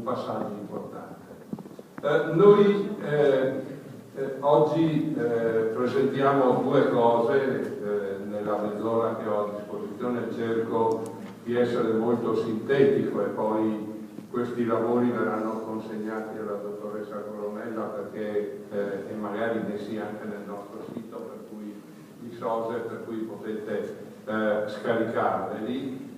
passaggio importante. Noi oggi presentiamo due cose nella mezz'ora che ho a disposizione, cerco di essere molto sintetico e poi questi lavori verranno consegnati alla dottoressa Coronella perché e magari messi anche nel nostro sito, per cui di SOSE, per cui potete scaricarveli.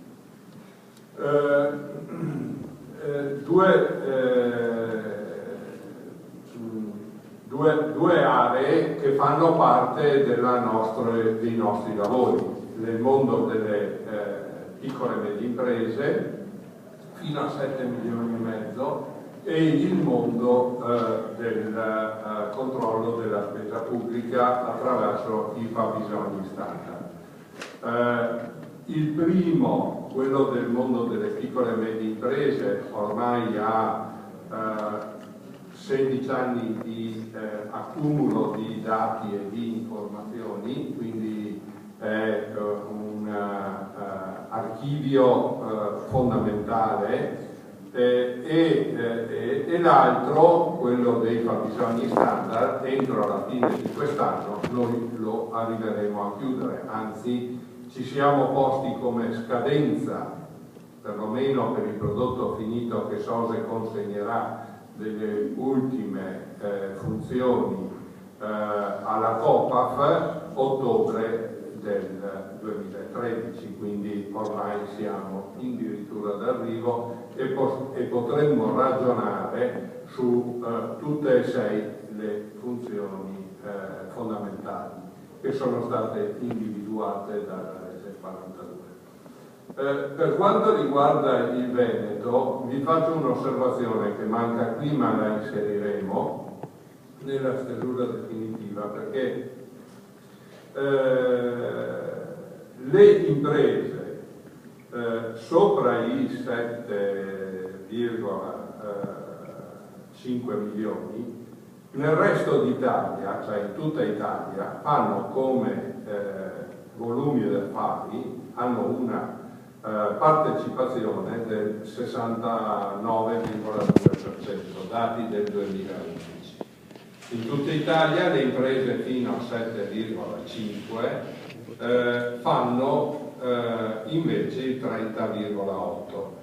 Due aree che fanno parte dei nostri lavori, nel mondo delle piccole e medie imprese fino a 7 milioni e mezzo e il mondo del controllo della spesa pubblica attraverso i fabbisogni standard. Il primo, quello del mondo delle piccole e medie imprese, ormai ha 16 anni di accumulo di dati e di informazioni, quindi è un archivio fondamentale, e l'altro, quello dei fabbisogni standard, entro la fine di quest'anno noi lo arriveremo a chiudere, anzi ci siamo posti come scadenza, perlomeno per il prodotto finito che SOSE consegnerà delle ultime funzioni alla COPAF, ottobre del 2013, quindi ormai siamo addirittura d'arrivo e potremmo ragionare su tutte e 6 le funzioni fondamentali che sono state individuate dalla legge 42. Per quanto riguarda il Veneto, vi faccio un'osservazione che manca qui, ma la inseriremo nella stesura definitiva, perché le imprese sopra i 7,5 milioni nel resto d'Italia, cioè in tutta Italia, hanno come volumi d'affari, hanno una partecipazione del 69,2%, dati del 2011. In tutta Italia le imprese fino a 7,5 fanno invece il 30,8.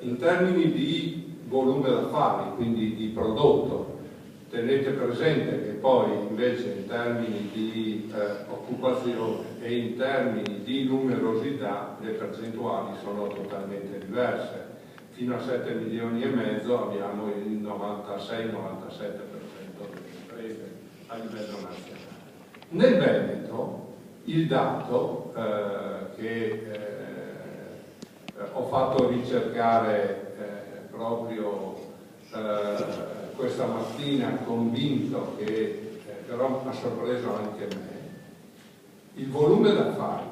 In termini di volume d'affari, quindi di prodotto, tenete presente che poi invece in termini di occupazione e in termini di numerosità le percentuali sono totalmente diverse. Fino a 7 milioni e mezzo abbiamo il 96-97% delle imprese a livello nazionale. Nel Veneto il dato che ho fatto ricercare proprio questa mattina, convinto che però ha sorpreso anche me, il volume d'affari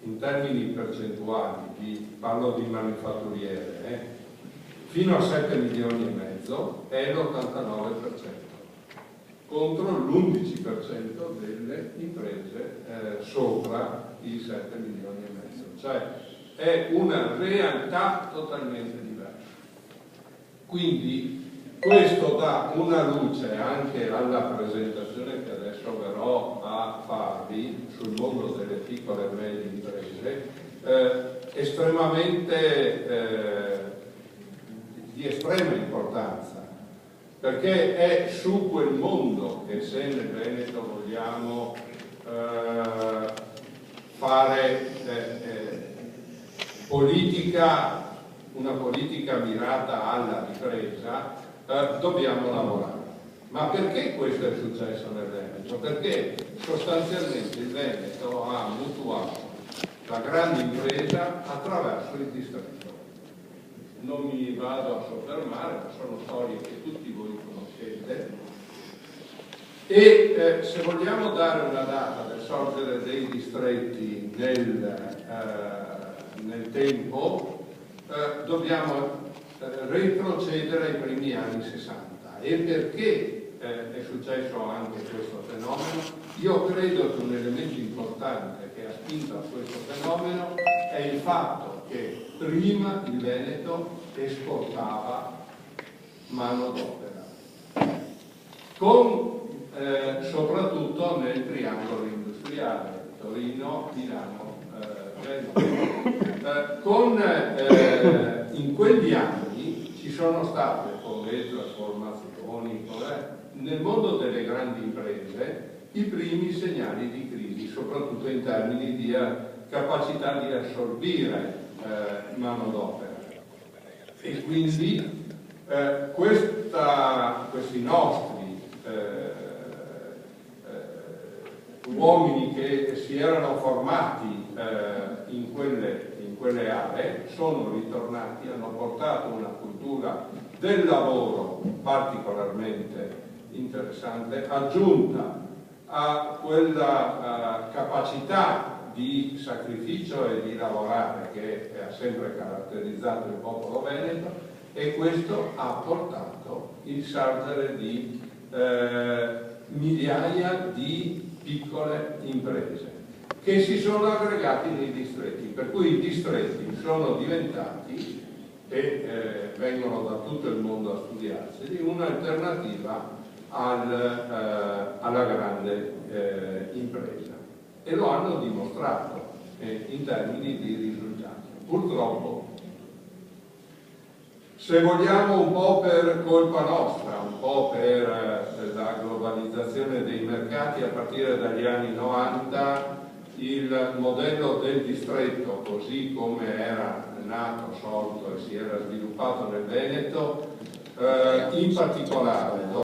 in termini percentuali, parlo di manifatturiere, fino a 7 milioni e mezzo è l'89%, contro l'11% delle imprese sopra i 7 milioni e mezzo, cioè è una realtà totalmente diversa. Quindi questo dà una luce anche alla presentazione che adesso verrò a farvi sul mondo delle piccole e medie imprese, di estrema importanza, perché è su quel mondo che, se nel Veneto vogliamo fare una politica mirata alla ripresa, dobbiamo lavorare. Ma perché questo è successo nel Veneto? Perché sostanzialmente il Veneto ha mutuato la grande impresa attraverso il distretto. Non mi vado a soffermare, ma sono storie che tutti voi conoscete. E se vogliamo dare una data del sorgere dei distretti nel tempo, dobbiamo retrocedere ai primi anni 60. E perché è successo anche questo fenomeno? Io credo che un elemento importante che ha spinto a questo fenomeno è il fatto che prima il Veneto esportava manodopera, con soprattutto nel triangolo industriale, Torino, Milano, in quegli anni ci sono state, con le trasformazioni, nel mondo delle grandi imprese, i primi segnali di crisi, soprattutto in termini di capacità di assorbire manodopera. E quindi questi nostri uomini che si erano formati in quelle aree sono ritornati, hanno portato una cultura del lavoro particolarmente interessante, aggiunta a quella capacità di sacrificio e di lavorare che ha sempre caratterizzato il popolo veneto, e questo ha portato il sorgere di migliaia di piccole imprese che si sono aggregati nei distretti, per cui i distretti sono diventati, e vengono da tutto il mondo a studiarseli, un'alternativa alla grande impresa, e lo hanno dimostrato in termini di risultati. Purtroppo, se vogliamo, un po' per colpa nostra, un po' per la globalizzazione dei mercati, a partire dagli anni 90 il modello del distretto, così come era nato, sorto e si era sviluppato nel Veneto, in particolare